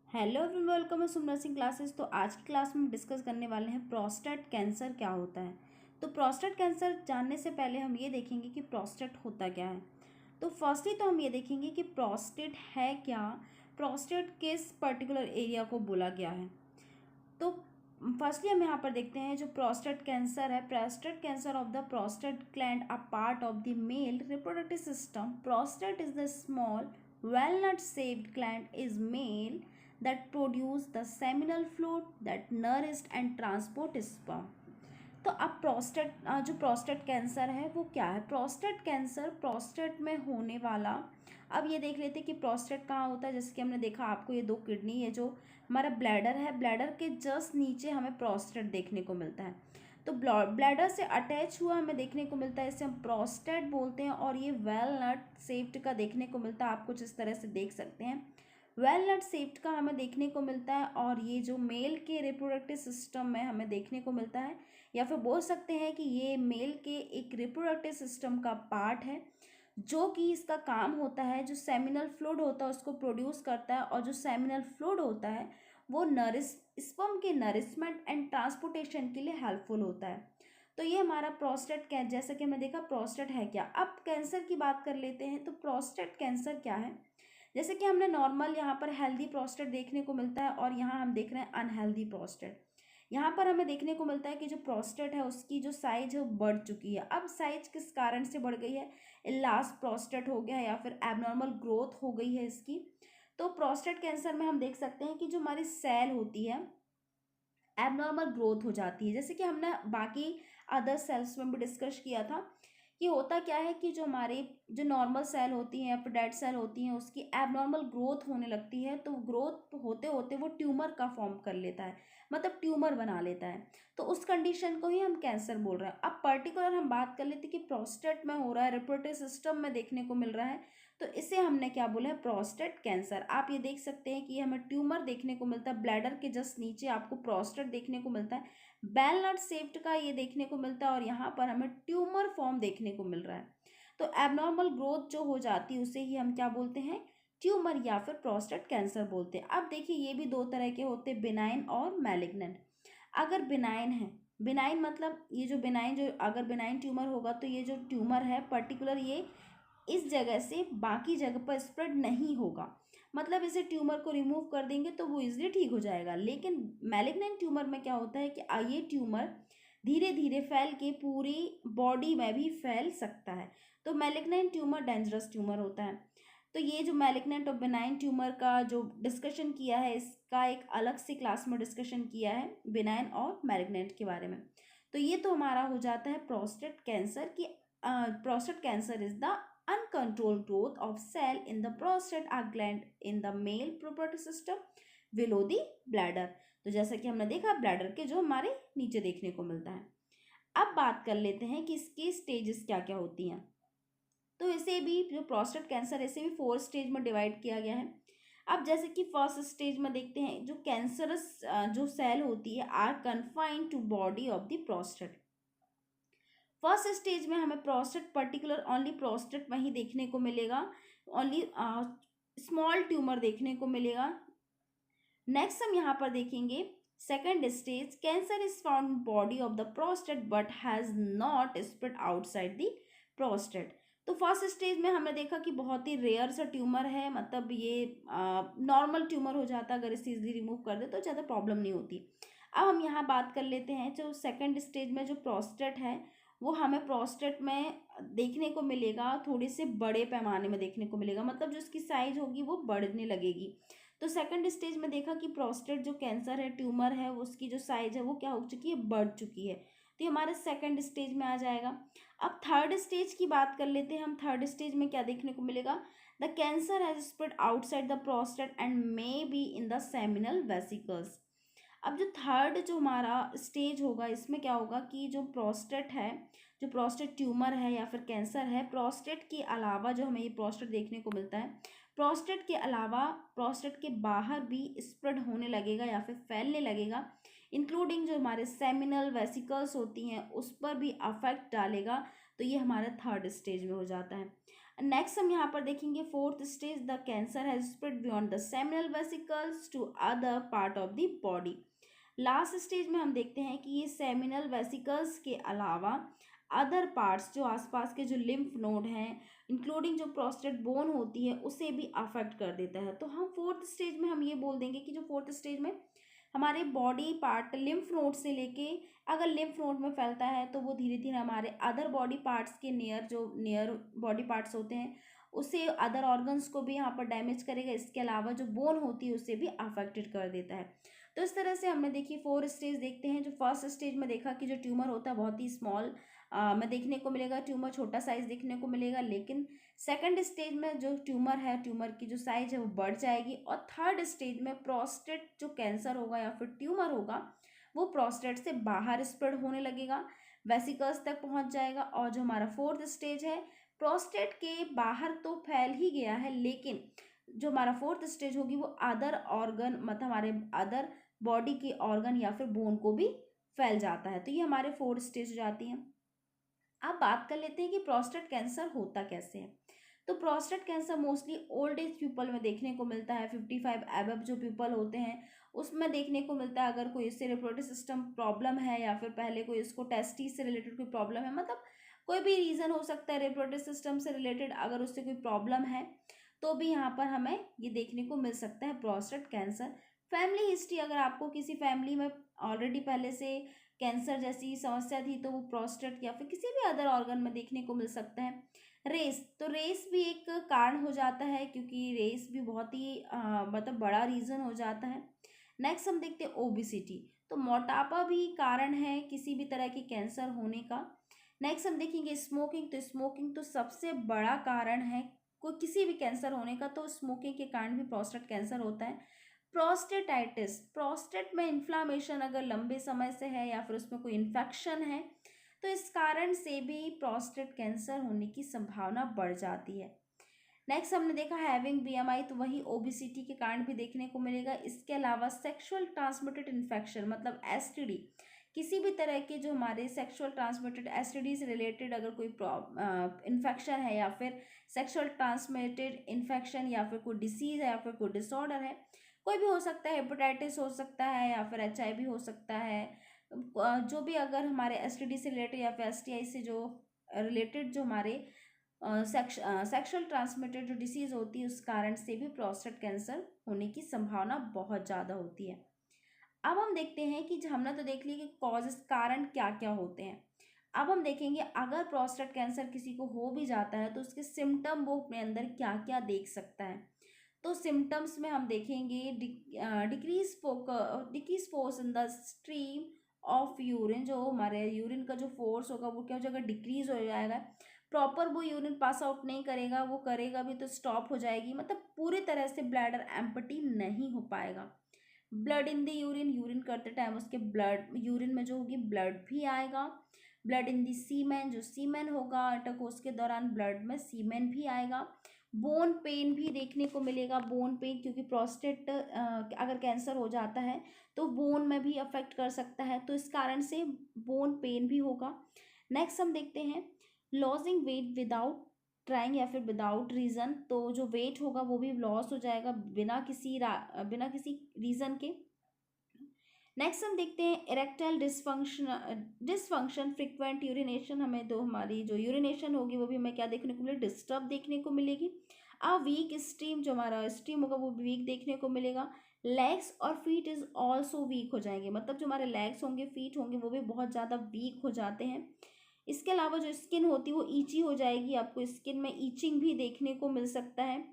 Hello everyone, welcome to nursing classes. तो आज की क्लास में डिस्कस करने वाले हैं प्रोस्टेट कैंसर क्या होता है। तो प्रोस्टेट कैंसर जानने से पहले हम ये देखेंगे कि प्रोस्टेट होता क्या है। तो फर्स्टली तो हम ये देखेंगे कि प्रोस्टेट है क्या, प्रोस्टेट किस पर्टिकुलर एरिया को बोला गया है। तो फर्स्टली हम यहाँ पर देखते हैं जो प्रोस्टेट कैंसर है, prostate cancer of the prostate gland a part of the male reproductive system. Prostate is the small well nut shaped gland is male that produce the seminal fluid that nourished and transport sperm। तो अब prostate जो prostate cancer है वो क्या है। Prostate cancer prostate में होने वाला, अब ये देख लेते हैं कि प्रोस्टेट कहाँ होता है। जैसे कि हमने देखा आपको ये दो किडनी है, जो हमारा ब्लैडर है, ब्लैडर के जस्ट नीचे हमें प्रोस्टेट देखने को मिलता है। तो ब्लैडर से अटैच हुआ हमें देखने को मिलता है, इसे हम प्रोस्टेट बोलते हैं। और ये वेल नट शेप्ड का देखने को मिलता है, आप कुछ इस तरह से देख सकते हैं, वेल नट शेप्ड का हमें देखने को मिलता है। और ये जो मेल के रिप्रोडक्टिव सिस्टम में हमें देखने को मिलता है, या फिर बोल सकते हैं कि ये मेल के एक रिप्रोडक्टिव सिस्टम का पार्ट है, जो कि इसका काम होता है, जो सेमिनल फ्लूइड होता है उसको प्रोड्यूस करता है। और जो सेमिनल फ्लूइड होता है वो स्पर्म के नरिशमेंट एंड ट्रांसपोर्टेशन के लिए हेल्पफुल होता है। तो ये हमारा प्रोस्टेट जैसा कि हमने देखा प्रोस्टेट है क्या। अब कैंसर की बात कर लेते हैं। तो प्रोस्टेट कैंसर क्या है, जैसे कि हमने नॉर्मल यहाँ पर हेल्दी प्रोस्टेट देखने को मिलता है, और यहाँ हम देख रहे हैं अनहेल्दी प्रोस्टेट। यहाँ पर हमें देखने को मिलता है कि जो प्रोस्टेट है उसकी जो साइज है वो बढ़ चुकी है। अब साइज किस कारण से बढ़ गई है, लास्ट प्रोस्टेट हो गया या फिर एबनॉर्मल ग्रोथ हो गई है इसकी। तो प्रोस्टेट कैंसर में हम देख सकते हैं कि जो हमारी सेल होती है एबनॉर्मल ग्रोथ हो जाती है। जैसे कि हमने बाकी अदर सेल्स में भी डिस्कस किया था कि होता क्या है कि जो हमारे जो नॉर्मल सेल होती हैं या फिर डेड सेल होती हैं उसकी एबनॉर्मल ग्रोथ होने लगती है। तो ग्रोथ होते होते वो ट्यूमर का फॉर्म कर लेता है, मतलब ट्यूमर बना लेता है। तो उस कंडीशन को ही हम कैंसर बोल रहे हैं। अब पर्टिकुलर हम बात कर लेते हैं कि प्रोस्टेट में हो रहा है, रिप्रोडक्टिव सिस्टम में देखने को मिल रहा है, तो इसे हमने क्या बोला है, प्रोस्टेट कैंसर। आप ये देख सकते हैं कि हमें ट्यूमर देखने को मिलता है, ब्लैडर के जस्ट नीचे आपको प्रोस्टेट देखने को मिलता है, बेल नट शेप्ड का ये देखने को मिलता है, और यहाँ पर हमें ट्यूमर फॉर्म देखने को मिल रहा है। तो एबनॉर्मल ग्रोथ जो हो जाती है उसे ही हम क्या बोलते हैं, ट्यूमर या फिर प्रोस्टेट कैंसर बोलते हैं। अब देखिए ये भी दो तरह के होते हैं, बिनाइन और मैलिग्नेंट। अगर बिनाइन है, बिनाइन मतलब ये जो बिनाइन, जो अगर बिनाइन ट्यूमर होगा तो ये जो ट्यूमर है पर्टिकुलर ये इस जगह से बाकी जगह पर स्प्रेड नहीं होगा, मतलब इसे ट्यूमर को रिमूव कर देंगे तो वो इजीली ठीक हो जाएगा। लेकिन मैलिग्नेंट ट्यूमर में क्या होता है कि ये ट्यूमर धीरे धीरे फैल के पूरी बॉडी में भी फैल सकता है। तो मैलिग्नेंट ट्यूमर डेंजरस ट्यूमर होता है। तो ये जो मैलिग्नेंट और बेनाइन ट्यूमर का जो डिस्कशन किया है, इसका एक अलग से क्लास में डिस्कशन किया है बेनाइन और मैलिग्नेंट के बारे में। तो ये तो हमारा हो जाता है प्रोस्टेट कैंसर की। Prostate cancer is the uncontrolled growth of cell in the prostate gland in the male reproductive system below the bladder। तो जैसा कि हमने देखा ब्लैडर के जो हमारे नीचे देखने को मिलता है। अब बात कर लेते हैं कि इसकी स्टेजेस क्या क्या होती हैं। तो इसे भी जो प्रोस्टेट कैंसर, इसे भी 4 स्टेज में डिवाइड किया गया है। अब जैसे कि फर्स्ट स्टेज में देखते हैं, जो कैंसरस जो सेल होती है are confined to body of the prostate. First stage में हमें प्रोस्टेट पर्टिकुलर ओनली प्रोस्टेट वहीं देखने को मिलेगा, ओनली स्मॉल ट्यूमर देखने को मिलेगा। नेक्स्ट हम यहाँ पर देखेंगे second stage, cancer is found body of the prostate but has not spread outside the prostate. तो फर्स्ट स्टेज में हमने देखा कि बहुत ही रेयर सा ट्यूमर है, मतलब ये नॉर्मल ट्यूमर हो जाता है, अगर इसे इजीली रिमूव कर दे तो ज़्यादा प्रॉब्लम नहीं होती। अब हम यहाँ बात कर लेते हैं जो सेकेंड स्टेज में जो प्रोस्टेट है वो हमें प्रोस्टेट में देखने को मिलेगा, थोड़े से बड़े पैमाने में देखने को मिलेगा, मतलब जो इसकी साइज होगी वो बढ़ने लगेगी। तो सेकंड स्टेज में देखा कि प्रोस्टेट जो कैंसर है, ट्यूमर है, उसकी जो साइज है वो क्या हो चुकी है, बढ़ चुकी है। तो ये हमारे सेकंड स्टेज में आ जाएगा। अब थर्ड स्टेज की बात कर लेते हैं हम। थर्ड स्टेज में क्या देखने को मिलेगा, the cancer has spread outside the prostate and may be in the seminal vesicles. अब जो थर्ड जो हमारा स्टेज होगा, इसमें क्या होगा कि जो प्रोस्टेट है, जो प्रोस्टेट ट्यूमर है या फिर कैंसर है, प्रोस्टेट के अलावा जो हमें ये प्रोस्टेट देखने को मिलता है, प्रोस्टेट के अलावा प्रोस्टेट के बाहर भी स्प्रेड होने लगेगा या फिर फैलने लगेगा, इंक्लूडिंग जो हमारे सेमिनल वेसिकल्स होती हैं उस पर भी अफेक्ट डालेगा। तो ये हमारा थर्ड स्टेज में हो जाता है। नेक्स्ट हम यहाँ पर देखेंगे fourth stage, the cancer has spread beyond the seminal vesicles to other part of the body. Last stage में हम देखते हैं कि ये सेमिनल वेसिकल्स के अलावा अदर पार्ट्स, जो आसपास के जो लिम्फ नोड हैं, इंक्लूडिंग जो प्रोस्टेट बोन होती है, उसे भी अफेक्ट कर देता है। तो हम फोर्थ स्टेज में हम ये बोल देंगे कि जो फोर्थ स्टेज में हमारे बॉडी पार्ट लिम्फ नोड से लेके, अगर लिम्फ नोड में फैलता है तो वो धीरे धीरे हमारे अदर बॉडी पार्ट्स के नियर, जो नियर बॉडी पार्ट्स होते हैं, उसे अदर ऑर्गन्स को भी यहाँ पर डैमेज करेगा। इसके अलावा जो बोन होती है उसे भी अफेक्टेड कर देता है। तो इस तरह से हमने देखिए 4 स्टेज देखते हैं। जो फर्स्ट स्टेज में देखा कि जो ट्यूमर होता है बहुत ही स्मॉल में देखने को मिलेगा, ट्यूमर छोटा साइज देखने को मिलेगा। लेकिन सेकंड स्टेज में जो ट्यूमर है, ट्यूमर की जो साइज है वो बढ़ जाएगी। और थर्ड स्टेज में प्रोस्टेट जो कैंसर होगा या फिर ट्यूमर होगा वो प्रोस्टेट से बाहर स्प्रेड होने लगेगा, वेसिकल्स तक पहुंच जाएगा। और जो हमारा फोर्थ स्टेज है, प्रोस्टेट के बाहर तो फैल ही गया है, लेकिन जो हमारा फोर्थ स्टेज होगी वो अदर ऑर्गन, मतलब हमारे अदर बॉडी के ऑर्गन या फिर बोन को भी फैल जाता है। तो ये हमारे फोर्थ स्टेज हो जाती हैं। अब बात कर लेते हैं कि प्रोस्टेट कैंसर होता कैसे है। तो prostate cancer mostly old age people में देखने को मिलता है। 55 एबव जो पीपल होते हैं उसमें देखने को मिलता है। अगर कोई इससे रिप्रोडक्टिव सिस्टम प्रॉब्लम है या फिर पहले कोई इसको टेस्टिस से रिलेटेड कोई प्रॉब्लम है, मतलब कोई भी रीज़न हो सकता है रिप्रोडक्टिव सिस्टम से रिलेटेड, अगर उससे कोई प्रॉब्लम है तो भी यहाँ पर हमें ये देखने को मिल सकता है प्रोस्टेट कैंसर। फैमिली हिस्ट्री, अगर आपको किसी फैमिली में ऑलरेडी पहले से कैंसर जैसी समस्या थी तो वो प्रोस्टेट या फिर किसी भी अदर ऑर्गन में देखने को मिल सकता है। रेस, तो रेस भी एक कारण हो जाता है, क्योंकि रेस भी बहुत ही मतलब बड़ा रीज़न हो जाता है। नेक्स्ट हम देखते हैं ओबिसिटी, तो मोटापा भी कारण है किसी भी तरह की कैंसर होने का। नेक्स्ट हम देखेंगे स्मोकिंग, तो स्मोकिंग तो सबसे बड़ा कारण है कोई किसी भी कैंसर होने का, तो स्मोकिंग के कारण भी प्रोस्टेट कैंसर होता है। प्रोस्टेटाइटिस, प्रोस्टेट में इन्फ्लामेशन अगर लंबे समय से है या फिर उसमें कोई इन्फेक्शन है तो इस कारण से भी प्रोस्टेट कैंसर होने की संभावना बढ़ जाती है। नेक्स्ट हमने देखा हैविंग बीएमआई, तो वही ओबिसिटी के कारण भी देखने को मिलेगा। इसके अलावा सेक्सुअल ट्रांसमिटेड इन्फेक्शन, मतलब एसटीडी, किसी भी तरह के जो हमारे सेक्सुअल ट्रांसमिटेड एसटीडी से रिलेटेड अगर कोई इन्फेक्शन है या फिर सेक्सुअल ट्रांसमिटेड इन्फेक्शन या फिर कोई डिसीज़ है या फिर कोई डिसऑर्डर है, कोई भी हो सकता है, हेपेटाइटिस हो सकता है या फिर एचआईवी हो सकता है, जो भी अगर हमारे एसटीडी से रिलेटेड या फिर एसटीआई से जो रिलेटेड जो हमारे सेक्सुअल ट्रांसमिटेड जो डिसीज़ होती है उस कारण से भी प्रोस्टेट कैंसर होने की संभावना बहुत ज़्यादा होती है। अब हम देखते हैं कि हमने तो देख लिया कि कॉजेस, कारण क्या क्या होते हैं। अब हम देखेंगे अगर प्रोस्टेट कैंसर किसी को हो भी जाता है तो उसके सिम्टम वो अपने अंदर क्या क्या देख सकता है। तो सिम्टम्स में हम देखेंगे decrease force in the stream of urine, जो हमारे यूरिन का जो फोर्स होगा वो क्या हो जाएगा, डिक्रीज हो जाएगा। प्रॉपर वो यूरिन पास आउट नहीं करेगा, वो करेगा भी तो स्टॉप हो जाएगी, मतलब पूरी तरह से ब्लैडर एम्प्टी नहीं हो पाएगा। Blood in the urine, urine करते टाइम उसके ब्लड यूरिन में जो होगी ब्लड भी आएगा। ब्लड इन दी सीमेन, जो सीमेन होगा इंटरकोर्स के दौरान ब्लड में सीमेन भी आएगा। बोन पेन भी देखने को मिलेगा, बोन पेन, क्योंकि प्रोस्टेट अगर कैंसर हो जाता है तो बोन में भी अफेक्ट कर सकता है, तो इस कारण से बोन पेन भी होगा। नेक्स्ट हम देखते हैं लॉजिंग वेट विदाउट ट्राइंग या फिर विदाउट रीज़न, तो जो वेट होगा वो भी लॉस हो जाएगा बिना किसी रीज़न के। नेक्स्ट हम देखते हैं इरेक्टाइल डिसफंक्शन फ्रिक्वेंट यूरिनेशन, हमें दो हमारी जो यूरिनेशन होगी वो भी हमें क्या देखने को मिलेगी, डिस्टर्ब देखने को मिलेगी। वीक स्ट्रीम, जो हमारा स्ट्रीम होगा वो वीक देखने को मिलेगा। लेग्स और फीट इज ऑल्सो वीक हो जाएंगे, मतलब जो हमारे लेग्स होंगे फीट होंगे वो भी बहुत ज़्यादा वीक हो जाते हैं। इसके अलावा जो स्किन होती है वो ईची हो जाएगी, आपको स्किन में ईचिंग भी देखने को मिल सकता है।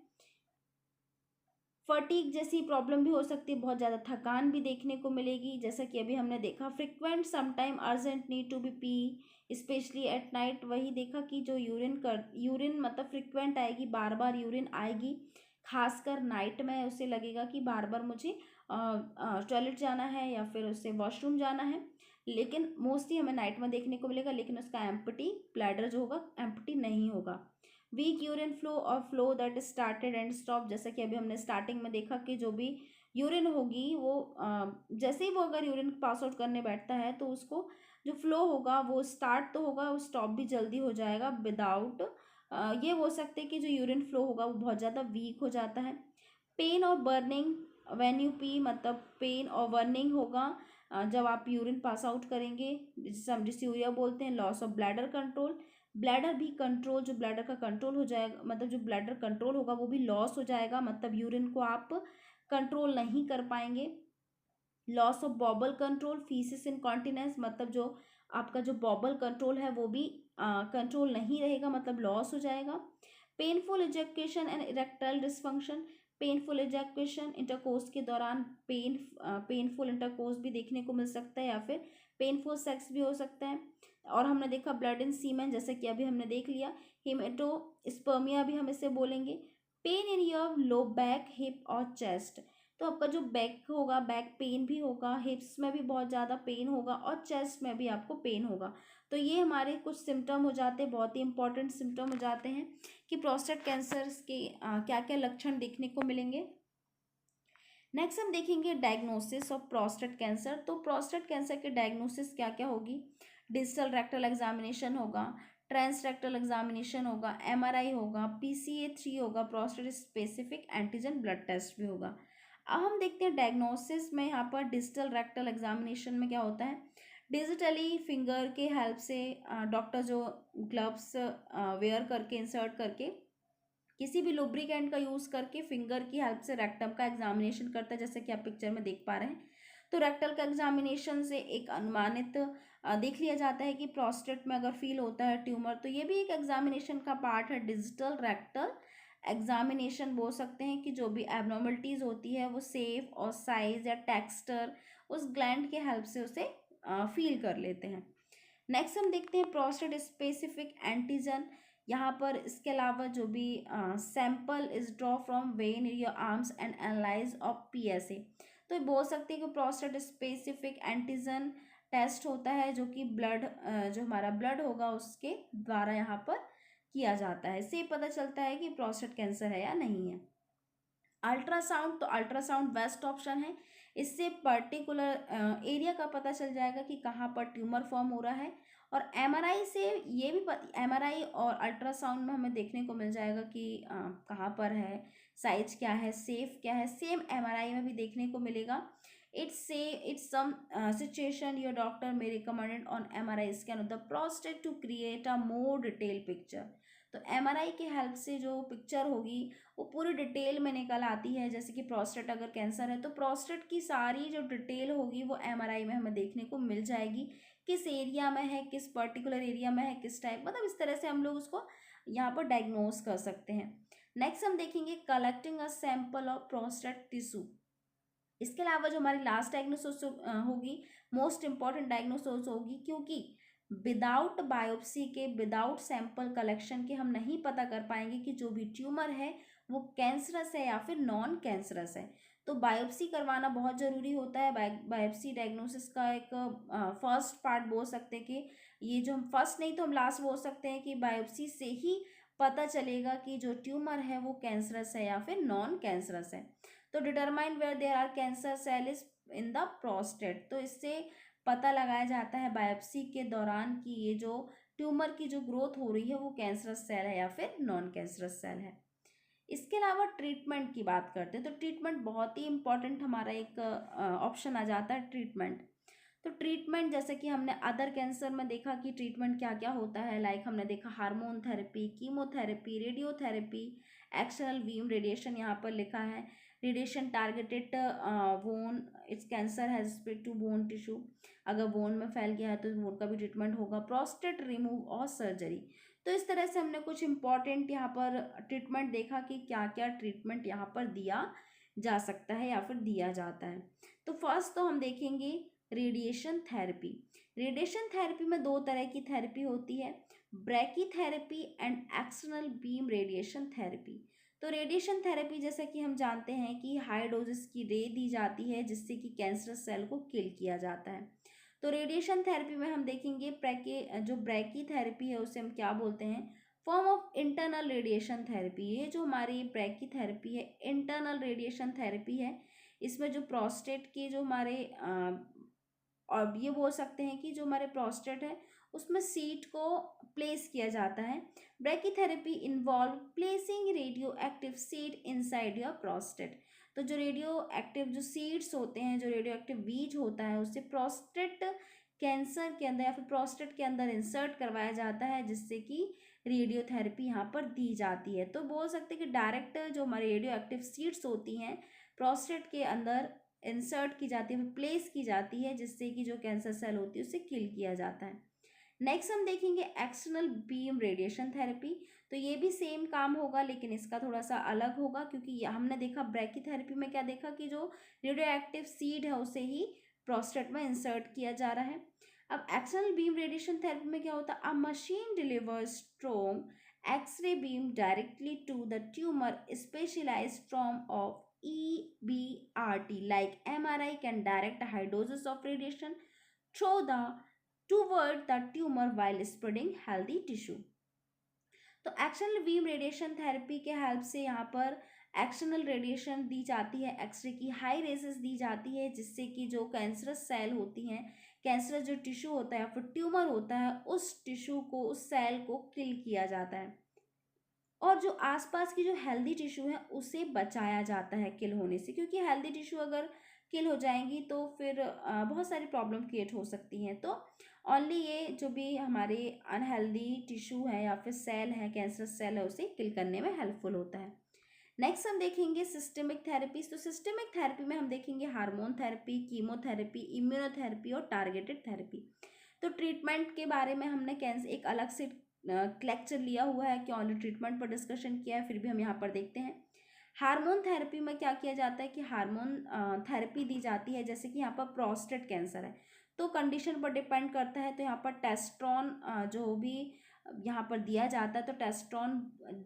फटीक जैसी प्रॉब्लम भी हो सकती है, बहुत ज़्यादा थकान भी देखने को मिलेगी, जैसा कि अभी हमने देखा frequent sometime urgent need to be pee specially at night, वही देखा कि जो यूरिन मतलब फ्रिक्वेंट आएगी, बार बार यूरिन आएगी, खासकर नाइट में उसे लगेगा कि बार बार मुझे टॉयलेट जाना है या फिर उसे वॉशरूम जाना है, लेकिन मोस्टली हमें नाइट में देखने को मिलेगा, लेकिन उसका एम्प्टी ब्लैडर जो होगा एम्प्टी नहीं होगा। वीक यूरिन फ्लो और flow that started and stop, जैसा कि अभी हमने स्टार्टिंग में देखा कि जो भी यूरिन होगी वो जैसे ही वो अगर यूरिन पास आउट करने बैठता है तो उसको जो फ्लो होगा वो स्टार्ट तो होगा, वो स्टॉप भी जल्दी हो जाएगा विदाउट ये बोल सकते हैं कि जो यूरिन फ्लो होगा वो बहुत ज़्यादा वीक हो जाता है। पेन और बर्निंग व्हेन यू पी, मतलब पेन और बर्निंग होगा जब आप यूरिन पास आउट करेंगे, जिसे हम डिस्यूरिया बोलते हैं। Loss of bladder control, bladder भी कंट्रोल, जो ब्लैडर का कंट्रोल हो जाएगा, मतलब जो ब्लैडर कंट्रोल होगा वो भी लॉस हो जाएगा, मतलब यूरिन को आप कंट्रोल नहीं कर पाएंगे। Loss of bowel control, faeces incontinence, मतलब जो आपका जो बॉबल कंट्रोल है वो भी कंट्रोल नहीं रहेगा, मतलब लॉस हो जाएगा। Painful ejaculation and erectile dysfunction, painful ejaculation, intercourse के दौरान पेनफुल इंटरकोर्स भी देखने को मिल सकता है, या फिर पेनफुल सेक्स भी हो सकता है। और हमने देखा ब्लड इन सीमेन, जैसे कि अभी हमने देख लिया। हेमेटोस्पर्मिया भी हम इसे बोलेंगे। Pain in your low back, hip और चेस्ट, तो आपका जो बैक होगा, बैक पेन भी होगा, हिप्स में भी बहुत ज़्यादा पेन होगा और चेस्ट में भी आपको पेन होगा। तो ये हमारे कुछ सिम्टम हो जाते हैं, बहुत ही इंपॉर्टेंट सिम्टम हो जाते हैं कि प्रोस्टेट कैंसर के क्या क्या लक्षण देखने को मिलेंगे। नेक्स्ट हम देखेंगे डायग्नोसिस ऑफ प्रोस्टेट कैंसर। तो प्रोस्टेट कैंसर के डायग्नोसिस क्या क्या होगी? डिजिटल रेक्टल एग्जामिनेशन होगा, ट्रांस रेक्टल एग्जामिनेशन होगा, एमआरआई होगा, PCA3 होगा, prostate specific antigen blood test भी होगा। अब हम देखते हैं डायग्नोसिस में, यहाँ पर डिजिटल रेक्टल एग्जामिनेशन में क्या होता है, डिजिटली फिंगर के हेल्प से डॉक्टर जो ग्लव्स वेयर करके, इंसर्ट करके, किसी भी लुब्रिकेंट का यूज़ करके फिंगर की हेल्प से रेक्टम का एग्जामिनेशन करता है, जैसे कि आप पिक्चर में देख पा रहे हैं। तो रेक्टल का एग्जामिनेशन से एक अनुमानित देख लिया जाता है कि प्रोस्टेट में अगर फील होता है ट्यूमर, तो ये भी एक एग्जामिनेशन का पार्ट है। डिजिटल रेक्टल एग्जामिनेशन बोल सकते हैं कि जो भी एबनॉर्मलिटीज़ होती है वो सेफ और साइज या टेक्सचर उस ग्लैंड के हेल्प से उसे फील कर लेते हैं। नेक्स्ट हम देखते हैं प्रोस्टेट स्पेसिफिक एंटीजन। यहाँ पर इसके अलावा जो भी sample is draw from when in your arms and analyse of PSA, तो बोल सकते हैं कि प्रोस्टेट स्पेसिफिक एंटीजन टेस्ट होता है, जो कि ब्लड जो हमारा ब्लड होगा उसके द्वारा यहाँ पर किया जाता है। इससे पता चलता है कि प्रोस्टेट कैंसर है या नहीं है। अल्ट्रासाउंड, तो अल्ट्रासाउंड बेस्ट ऑप्शन है। इससे पर्टिकुलर एरिया का पता चल जाएगा कि कहाँ पर ट्यूमर फॉर्म हो रहा है। और एमआरआई से ये भी एमआरआई और अल्ट्रासाउंड में हमें देखने को मिल जाएगा कि कहाँ पर है, साइज क्या है, सेफ क्या है, सेम एमआरआई में भी देखने को मिलेगा। It's some situation your doctor may recommended on MRI scan of the prostate to create a more detail picture. तो एमआरआई के हेल्प से जो पिक्चर होगी वो पूरी डिटेल में निकल आती है। जैसे कि प्रोस्टेट अगर कैंसर है तो प्रोस्टेट की सारी जो डिटेल होगी वो एमआरआई में हमें देखने को मिल जाएगी, किस एरिया में है, किस पर्टिकुलर एरिया में है, किस टाइप, मतलब इस तरह से हम लोग उसको यहाँ पर डायग्नोज कर सकते हैं। नेक्स्ट हम देखेंगे collecting a sample of prostate tissue. इसके अलावा जो हमारी लास्ट डायग्नोसिस होगी, मोस्ट इंपॉर्टेंट डायग्नोसिस होगी, क्योंकि विदाउट बायोप्सी के, विदाउट सैंपल कलेक्शन के हम नहीं पता कर पाएंगे कि जो भी ट्यूमर है वो कैंसरस है या फिर नॉन कैंसरस है। तो बायोप्सी करवाना बहुत ज़रूरी होता है। बायोप्सी डायग्नोसिस का एक फर्स्ट पार्ट बोल सकते हैं कि ये जो हम फर्स्ट नहीं तो हम लास्ट बोल सकते हैं कि बायोप्सी से ही पता चलेगा कि जो ट्यूमर है वो कैंसरस है या फिर नॉन कैंसरस है। तो determine where there are cancer cell is in the prostate, तो इससे पता लगाया जाता है बायोप्सी के दौरान कि ये जो ट्यूमर की जो ग्रोथ हो रही है वो कैंसरस सेल है या फिर नॉन कैंसरस सेल है। इसके अलावा ट्रीटमेंट की बात करते हैं, तो ट्रीटमेंट बहुत ही इंपॉर्टेंट हमारा एक ऑप्शन आ जाता है, ट्रीटमेंट। तो ट्रीटमेंट जैसे कि हमने अदर कैंसर में देखा कि ट्रीटमेंट क्या क्या होता है, लाइक हमने देखा hormone therapy, chemotherapy, radiotherapy, external beam radiation यहाँ पर लिखा है, radiation targeted bone, it's cancer has spread to bone tissue, अगर बोन में फैल गया है तो बोन का भी ट्रीटमेंट होगा, प्रोस्टेट रिमूव और सर्जरी। तो इस तरह से हमने कुछ इंपॉर्टेंट यहाँ पर ट्रीटमेंट देखा कि क्या क्या ट्रीटमेंट यहाँ पर दिया जा सकता है या फिर दिया जाता है। तो फर्स्ट तो हम देखेंगे रेडिएशन थेरेपी। रेडिएशन थेरेपी में दो तरह की थेरेपी होती है, brachytherapy and external beam radiation therapy. तो रेडिएशन थेरेपी जैसे कि हम जानते हैं कि हाई डोजेस की रे दी जाती है जिससे कि कैंसरस सेल को किल किया जाता है। तो रेडिएशन थेरेपी में हम देखेंगे जो ब्रैकीथेरेपी है उसे हम क्या बोलते हैं, form of internal radiation therapy. ये जो हमारी ब्रैकीथेरेपी है इंटरनल रेडिएशन थेरेपी है। इसमें जो प्रोस्टेट के जो हमारे और ये बोल सकते हैं कि जो हमारे प्रोस्टेट है उसमें सीड को प्लेस किया जाता है। Brachytherapy involve placing radio active seed inside your prostate. तो जो रेडियो एक्टिव जो सीड्स होते हैं, जो रेडियो एक्टिव बीज होता है, उससे प्रोस्टेट कैंसर के अंदर या फिर प्रोस्टेट के अंदर इंसर्ट करवाया जाता है, जिससे कि रेडियोथेरेपी यहाँ पर दी जाती है। तो बोल सकते हैं कि डायरेक्ट जो हमारे रेडियो एक्टिव सीड्स होती हैं प्रोस्टेट के अंदर इंसर्ट की जाती है, प्लेस की जाती है, जिससे कि जो कैंसर सेल होती है उसे किल किया जाता है। नेक्स्ट हम देखेंगे एक्सटर्नल बीम रेडिएशन थेरेपी। तो ये भी सेम काम होगा, लेकिन इसका थोड़ा सा अलग होगा, क्योंकि हमने देखा ब्रैकीथेरेपी में क्या देखा कि जो रेडियो एक्टिव सीड है उसे ही प्रोस्टेट में इंसर्ट किया जा रहा है। अब एक्सटर्नल बीम रेडिएशन थेरेपी में क्या होता है, a machine delivers strong x-ray beam directly to the tumour specialised form of EBRT like MRI can direct high doses of radiation toward the tumor while spreading healthy tissue. तो external beam radiation therapy के help से यहाँ पर external radiation दी जाती है, x ray की high raises दी जाती है, जिससे कि जो कैंसरस सेल होती हैं, कैंसरस जो टिश्यू होता है या फिर ट्यूमर होता है, उस टिश्यू को, उस सेल को किल किया जाता है, और जो आसपास की जो हेल्दी टिश्यू है उसे बचाया जाता है किल होने से, क्योंकि हेल्दी टिश्यू अगर किल हो जाएंगी तो फिर बहुत सारी प्रॉब्लम क्रिएट हो सकती हैं। तो ओनली ये जो भी हमारे अनहेल्दी टिश्यू है या फिर सेल है, कैंसर सेल है, उसे किल करने में हेल्पफुल होता है। नेक्स्ट हम देखेंगे सिस्टेमिक थेरेपीज। तो सिस्टेमिक थेरेपी में हम देखेंगे हार्मोन थेरेपी, कीमोथेरेपी, इम्यूनोथेरेपी और टारगेटेड थेरेपी। तो ट्रीटमेंट के बारे में हमने कैंसर एक अलग से लेक्चर लिया हुआ है कि ऑनली ट्रीटमेंट पर डिस्कशन किया है, फिर भी हम यहाँ पर देखते हैं। हार्मोन थेरेपी में क्या किया जाता है कि हार्मोन थेरेपी दी जाती है, जैसे कि यहाँ पर प्रोस्टेट कैंसर है तो कंडीशन पर डिपेंड करता है, तो यहाँ पर टेस्ट्रॉन जो भी यहाँ पर दिया जाता है, तो testosterone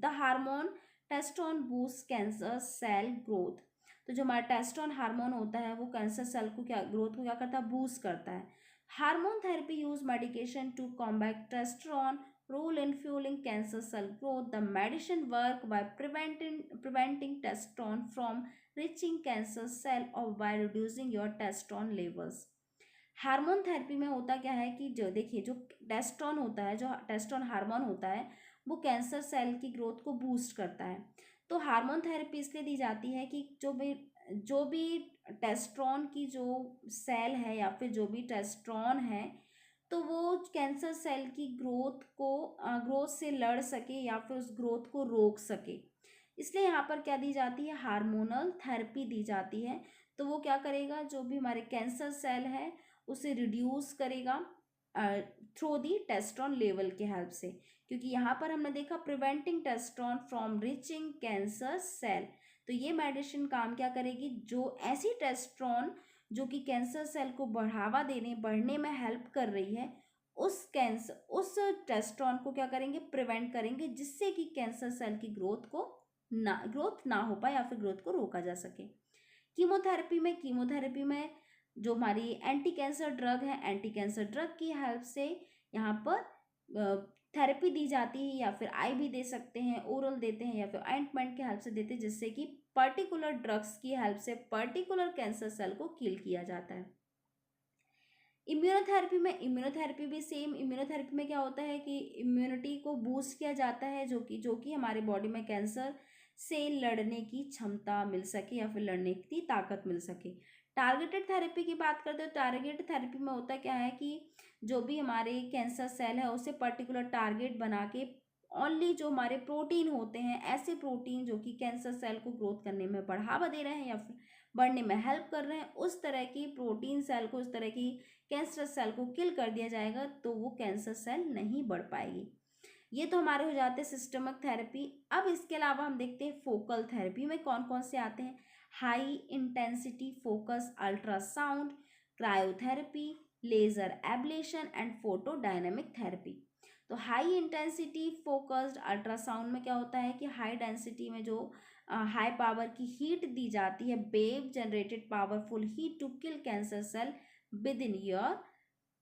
the hormone testosterone boost cancer cell growth. तो जो हमारा टेस्ट्रॉन हार्मोन होता है वो कैंसर सेल को ग्रोथ को क्या करता है, बूस्ट करता है। Hormone therapy use medication to combat testosterone role in fueling cancer cell growth. The medicine work by preventing testosterone from reaching cancer cell or by reducing your testosterone levels. Hormone therapy में होता क्या है कि जो देखिए जो टेस्टोन होता है, जो टेस्टोन हार्मोन होता है, वो कैंसर सेल की ग्रोथ को बूस्ट करता है। तो हार्मोन थेरेपी इसलिए दी जाती है कि जो भी टेस्टोन की जो सेल है या फिर जो भी टेस्टोन है, तो वो कैंसर सेल की ग्रोथ से लड़ सके या फिर उस ग्रोथ को रोक सके, इसलिए यहाँ पर क्या दी जाती है, हार्मोनल थेरेपी दी जाती है। तो वो क्या करेगा, जो भी हमारे कैंसर सेल है उसे रिड्यूस करेगा थ्रू दी टेस्टोन लेवल के हेल्प से, क्योंकि यहाँ पर हमने देखा preventing testosterone from reaching cancer cell. तो ये मेडिसिन काम क्या करेगी, जो ऐसी टेस्टोन जो कि कैंसर सेल को बढ़ने में हेल्प कर रही है, उस टेस्टोन को क्या करेंगे, प्रिवेंट करेंगे, जिससे कि कैंसर सेल की ग्रोथ ना हो पाए या फिर ग्रोथ को रोका जा सके। कीमोथेरेपी में जो हमारी एंटी कैंसर ड्रग है, एंटी कैंसर ड्रग की हेल्प से यहाँ पर थेरेपी दी जाती है, या फिर IV दे सकते हैं, ओरल देते हैं, या फिर ऑइंटमेंट की हेल्प से देते हैं, जिससे कि पर्टिकुलर ड्रग्स की हेल्प से पर्टिकुलर कैंसर सेल को किल किया जाता है। इम्यूनोथेरेपी भी सेम। इम्यूनोथेरेपी में क्या होता है कि इम्यूनिटी को बूस्ट किया जाता है, जो कि हमारे बॉडी में कैंसर से लड़ने की क्षमता मिल सके या फिर लड़ने की ताकत मिल सके। टारगेटेड थेरेपी की बात करते हो, टारगेटेड थेरेपी में होता क्या है कि जो भी हमारे कैंसर सेल है उसे पर्टिकुलर टारगेट बना के ओनली जो हमारे प्रोटीन होते हैं, ऐसे प्रोटीन जो कि कैंसर सेल को ग्रोथ करने में बढ़ावा दे रहे हैं या फिर बढ़ने में हेल्प कर रहे हैं, उस तरह की प्रोटीन सेल को, उस तरह की कैंसर सेल को किल कर दिया जाएगा, तो वो कैंसर सेल नहीं बढ़ पाएगी। ये तो हमारे हो जाते हैं सिस्टमिक थेरेपी। अब इसके अलावा हम देखते हैं फोकल थेरेपी में कौन कौन से आते हैं। High intensity focus ultrasound, cryotherapy, laser ablation and photodynamic therapy. तो हाई इंटेंसिटी फोकस्ड अल्ट्रासाउंड में क्या होता है कि हाई डेंसिटी में जो हाई पावर की हीट दी जाती है, wave generated powerful heat to kill cancer cell within your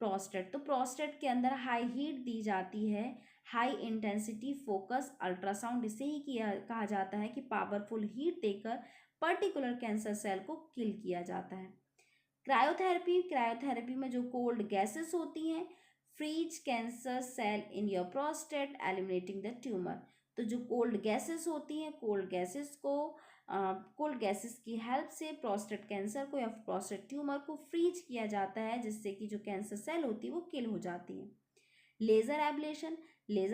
prostate. तो प्रोस्टेट के अंदर हाई हीट दी जाती है, हाई इंटेंसिटी फोकस अल्ट्रासाउंड इसे ही कहा जाता है कि पावरफुल हीट देकर पर्टिकुलर कैंसर सेल को किल किया जाता है। क्रायोथेरेपी में जो कोल्ड गैसेस होती हैं, freeze cancer cell in your prostate eliminating the tumour. तो जो कोल्ड गैसेस होती हैं, कोल्ड गैसेस की हेल्प से प्रोस्टेट कैंसर को या प्रोस्टेट ट्यूमर को फ्रीज किया जाता है, जिससे कि जो कैंसर सेल होती है वो किल हो जाती है। लेज़र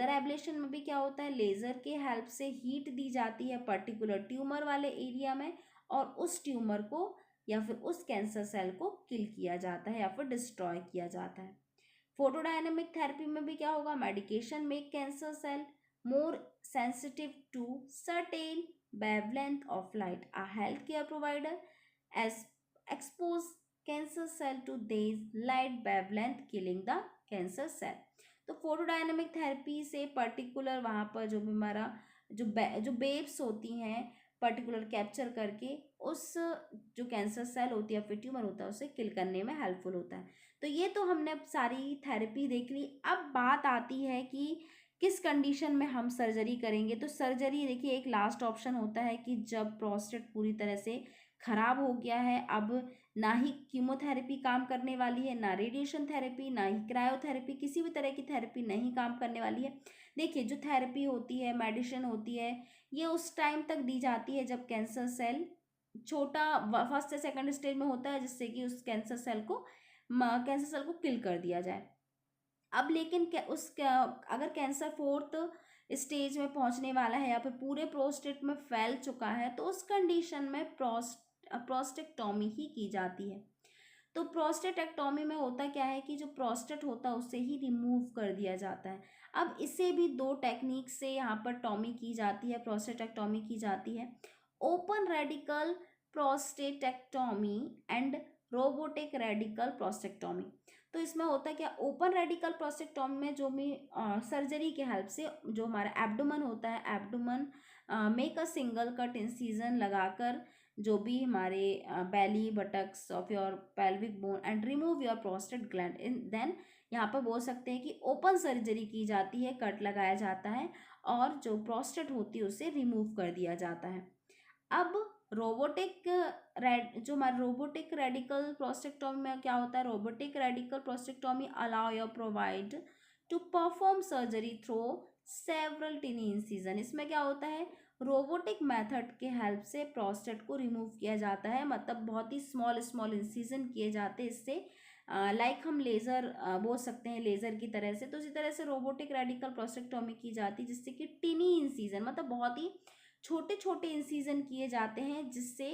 एब्लेशन में भी क्या होता है, लेज़र के हेल्प से हीट दी जाती है पर्टिकुलर ट्यूमर वाले एरिया में, और उस ट्यूमर को या फिर उस कैंसर सेल को किल किया जाता है या फिर डिस्ट्रॉय किया जाता है। फोटोडायनेमिक थेरेपी में भी क्या होगा, medication make cancer cell more sensitive to certain wavelength of light. A healthcare provider as expose cancer cell to these light wavelength killing the cancer cell. तो फोटोडायनेमिक थेरेपी से particular वहाँ पर जो भी हमारा जो बेब्स होती हैं पर्टिकुलर कैप्चर करके उस जो कैंसर सेल होती है फिर ट्यूमर होता है उसे किल करने में हेल्पफुल होता है। तो ये तो हमने सारी थेरेपी देख ली। अब बात आती है कि किस कंडीशन में हम सर्जरी करेंगे। तो सर्जरी देखिए एक लास्ट ऑप्शन होता है कि जब प्रोस्टेट पूरी तरह से खराब हो गया है, अब ना ही कीमोथेरेपी काम करने वाली है, ना रेडिएशन थेरेपी, ना ही क्रायोथेरेपी, किसी भी तरह की थेरेपी नहीं काम करने वाली है। देखिए जो थेरेपी होती है, मेडिसिन होती है, ये उस टाइम तक दी जाती है जब कैंसर सेल छोटा फर्स्ट या सेकंड स्टेज में होता है, जिससे कि उस कैंसर सेल को किल कर दिया जाए। अब लेकिन अगर कैंसर फोर्थ स्टेज में पहुंचने वाला है या फिर पूरे प्रोस्टेट में फैल चुका है, तो उस कंडीशन में प्रोस्टेक्टोमी ही की जाती है। तो प्रोस्टेटेक्टोमी में होता क्या है कि जो प्रोस्टेट होता है उसे ही रिमूव कर दिया जाता है। अब इसे भी दो टेक्निक से यहाँ पर टॉमी की जाती है, प्रोस्टेटेक्टोमी की जाती है। Open radical prostatectomy and robotic radical prostatectomy. तो इसमें होता है क्या, ओपन रेडिकल प्रोस्टेक्टोमी में जो भी सर्जरी के हेल्प से जो हमारा एब्डोमन होता है, abdomen make a single cut incision लगाकर जो भी हमारे belly buttocks of your pelvic bone and remove your prostate gland in then, यहाँ पर बोल सकते हैं कि ओपन सर्जरी की जाती है, कट लगाया जाता है और जो प्रोस्टेट होती है उसे रिमूव कर दिया जाता है। अब जो हमारा रोबोटिक रेडिकल प्रोस्टेक्टोमी में क्या होता है, robotic radical prostatectomy allow your provide to perform surgery through several tiny incision. इसमें क्या होता है, रोबोटिक मेथड के हेल्प से प्रोस्टेट को रिमूव किया जाता है, मतलब बहुत ही स्मॉल इंसिजन किए जाते हैं इससे, लाइक हम लेज़र बोल सकते हैं लेज़र की तरह से। तो इसी तरह से रोबोटिक रेडिकल प्रोस्टेक्टोमी की जाती है, जिससे कि टिनी इंसिजन मतलब बहुत ही छोटे छोटे इंसिजन किए जाते हैं, जिससे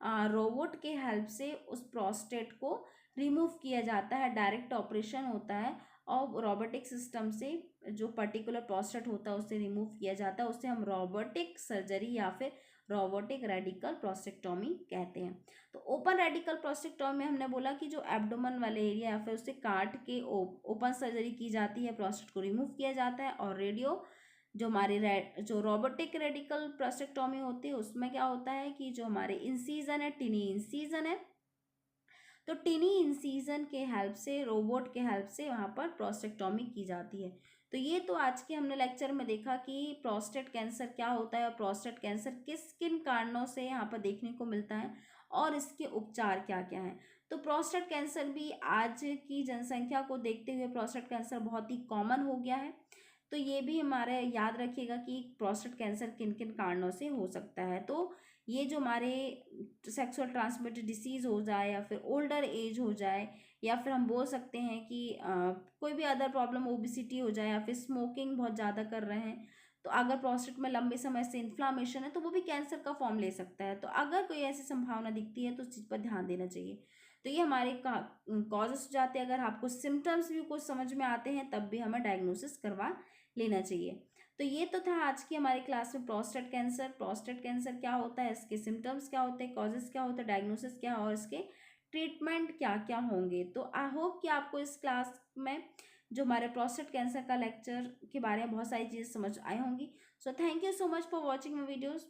रोबोट के हेल्प से उस प्रोस्टेट को रिमूव किया जाता है। डायरेक्ट ऑपरेशन होता है और रोबोटिक सिस्टम से जो पर्टिकुलर प्रोस्टेट होता है उसे रिमूव किया जाता है, उसे हम रोबोटिक सर्जरी या फिर रोबोटिक रेडिकल प्रोस्टेक्टोमी कहते हैं। तो ओपन रेडिकल प्रोस्टेक्टोमी में हमने बोला कि जो एब्डोमन वाले एरिया या फिर उसे काट के ओपन सर्जरी की जाती है, प्रोस्टेट को रिमूव किया जाता है। और जो हमारी जो रोबोटिक रेडिकल प्रोस्टेक्टोमी होती है उसमें क्या होता है कि जो हमारे इंसीजन है, टिनी इंसीजन है, तो टिनी इंसीजन के हेल्प से, रोबोट के हेल्प से वहाँ पर प्रोस्टेक्टोमी की जाती है। तो ये तो आज के हमने लेक्चर में देखा कि प्रोस्टेट कैंसर क्या होता है और प्रोस्टेट कैंसर किस किन कारणों से यहाँ पर देखने को मिलता है और इसके उपचार क्या क्या हैं। तो प्रोस्टेट कैंसर भी आज की जनसंख्या को देखते हुए प्रोस्टेट कैंसर बहुत ही कॉमन हो गया है। तो ये भी हमारे याद रखिएगा कि प्रोस्टेट कैंसर किन किन कारणों से हो सकता है। तो ये जो हमारे सेक्सुअल ट्रांसमिटेड डिसीज़ हो जाए या फिर ओल्डर एज हो जाए या फिर हम बोल सकते हैं कि कोई भी अदर प्रॉब्लम, ओबिसिटी हो जाए या फिर स्मोकिंग बहुत ज़्यादा कर रहे हैं, तो अगर प्रोस्टेट में लंबे समय से इन्फ्लामेशन है तो वो भी कैंसर का फॉर्म ले सकता है। तो अगर कोई ऐसी संभावना दिखती है तो उस चीज़ पर ध्यान देना चाहिए। तो ये हमारे कॉजेस हो जाते हैं। अगर आपको सिम्टम्स भी कुछ समझ में आते हैं तब भी हमें डायग्नोसिस करवा लेना चाहिए। तो ये तो था आज की हमारी क्लास में प्रोस्टेट कैंसर क्या होता है, इसके सिम्टम्स क्या होते हैं, कॉजेस क्या होते हैं, डायग्नोसिस क्या और इसके ट्रीटमेंट क्या क्या होंगे। तो आई होप कि आपको इस क्लास में जो हमारे प्रोस्टेट कैंसर का लेक्चर के बारे में बहुत सारी चीज़ें समझ आई होंगी। So thank you so much for watching my videos.